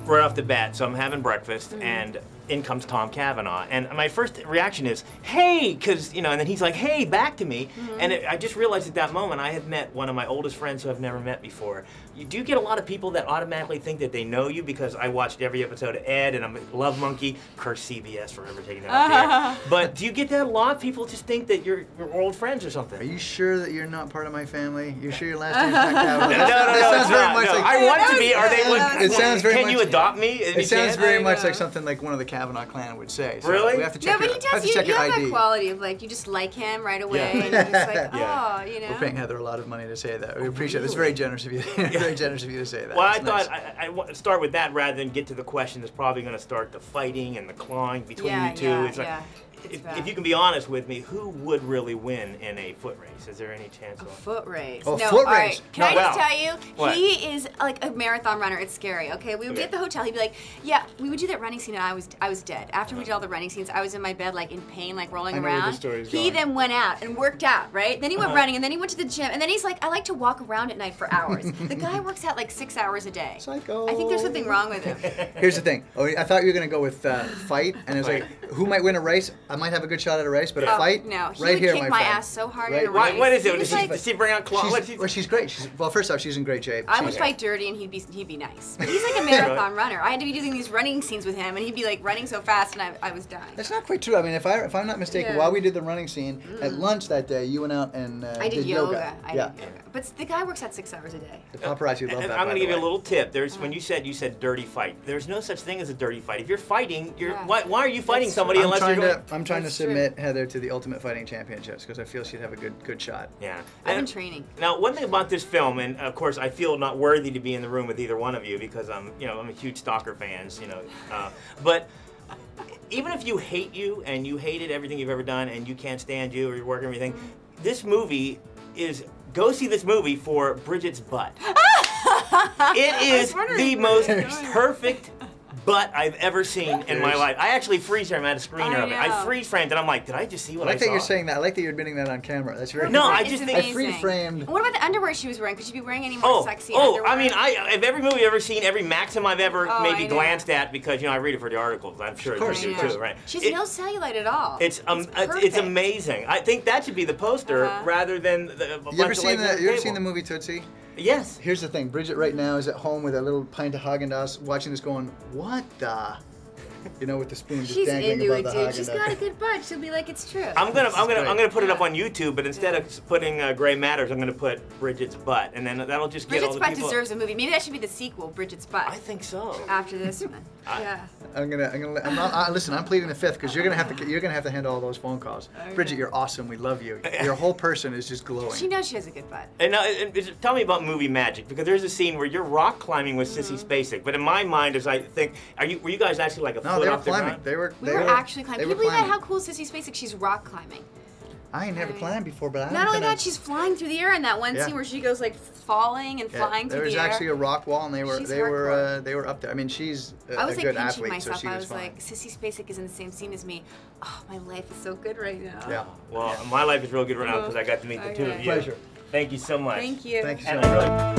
right off the bat. So I'm having breakfast, and in comes Tom Cavanagh, and my first reaction is, "Hey," because and then he's like, "Hey," back to me, and I just realized at that moment I had met one of my oldest friends who I've never met before. Do you get a lot of people that automatically think that they know you because I watched every episode of Ed and I'm a Love Monkey? Curse CBS for ever taking that off the air. But do you get that a lot? People just think that you're old friends or something. Are you sure that you're not part of my family? You sure your last name's not Cavanagh? No, it's not. No, I want to be. Are they? It sounds very much. Can you adopt me? It sounds very much like something like one of the Cavanagh clan would say. So really? We have to check. No, but he does. You have that quality of like you just like him right away, and you're just like, oh, We're paying Heather a lot of money to say that. We appreciate it. It's very generous of you. Very generous of you to say that. Well, I thought I want to start with that rather than get to the question that's probably going to start the fighting and the clawing between you two. It's like, if you can be honest with me, who would really win in a foot race? Is there any chance? A foot race? Oh, no, foot race. All right. Can I just tell you, what? he is like a marathon runner. It's scary. Okay, we would be at the hotel. He'd be like, "Yeah, we would do that running scene, and I was dead. After we did all the running scenes, I was in my bed like in pain, like rolling around. He then went out and worked out, right? Then he went running, and then he went to the gym, and then he's like, I like to walk around at night for hours. The guy works out like 6 hours a day. Psycho. I think there's something wrong with him. Here's the thing. Oh, I thought you were gonna go with fight, and it was like, who might win a race? I might have a good shot at a race, but a fight, no, he right would here, kick my ass so hard in a race. What is it? Does she bring out claws? Well, she's great. Well, first off, she's in great shape. I would fight dirty, and he'd be nice. But he's like a marathon runner. I had to be doing these running scenes with him, and he'd be like running so fast, and I was dying. That's not quite true. I mean, if I'm not mistaken, while we did the running scene at lunch that day, you went out and I did yoga. I did yoga. Yeah. But the guy works out 6 hours a day. The paparazzi love that. I'm going to give you a little tip. There's when you said dirty fight. There's no such thing as a dirty fight. If you're fighting, why are you fighting somebody unless you're going? I'm trying to submit Heather to the Ultimate Fighting Championships because I feel she'd have a good shot. Yeah. I've been training. Now, one thing about this film, and of course, I feel not worthy to be in the room with either one of you because I'm a huge Stalker fans, but. Even if you hate you and you hated everything you've ever done and you can't stand you or your work and everything, this movie is, go see this movie for Bridget's butt. It is the most perfect butt I've ever seen in my life. I actually freeze framed. I had a screener of it. I freeze framed and I'm like, did I just see what I saw? I like that you're saying that. I like that you're admitting that on camera. That's very No, I just think I freeze framed. What about the underwear she was wearing? Could she be wearing any more sexy underwear? I mean, of every movie I've ever seen, every Maxim I've ever maybe glanced at, because I read it for the articles. I'm sure you do too, right? She has no cellulite at all. It's amazing. I think that should be the poster rather than the. You ever seen the movie Tootsie? Yes. Here's the thing. Bridget right now is at home with a little pint of Haagen-Dazs, watching this going, what the? With the spoon just dangling above the Haagen-Dazs. She's got a good butt. She'll be like, it's true. I'm gonna put it up on YouTube, but instead of putting Gray Matters, I'm gonna put Bridget's butt, and then that'll just get all the people. Bridget's butt deserves a movie. Maybe that should be the sequel, Bridget's butt. I think so. After this one. Yeah. Listen, I'm pleading the fifth because you're gonna have to handle all those phone calls. Okay. Bridget, you're awesome. We love you. Your whole person is just glowing. She knows she has a good butt. And now, tell me about movie magic, because there's a scene where you're rock climbing with Sissy Spacek, but in my mind, as I think, were you guys actually like a foot off the ground? We were actually climbing. Can you believe that? How cool is Sissy Spacek? She's rock climbing. I ain't never climbed before, but not only that, she's flying through the air in that one scene where she goes like falling and flying through the air. There was actually a rock wall, and they were up there. I mean, she's a good athlete, myself. so she was I was fine. like, Sissy Spacek is in the same scene as me. Oh, my life is so good right now. Yeah. Well, my life is real good right now because I got to meet the two of you. Pleasure. Thank you so much. Thank you. Thank you so much.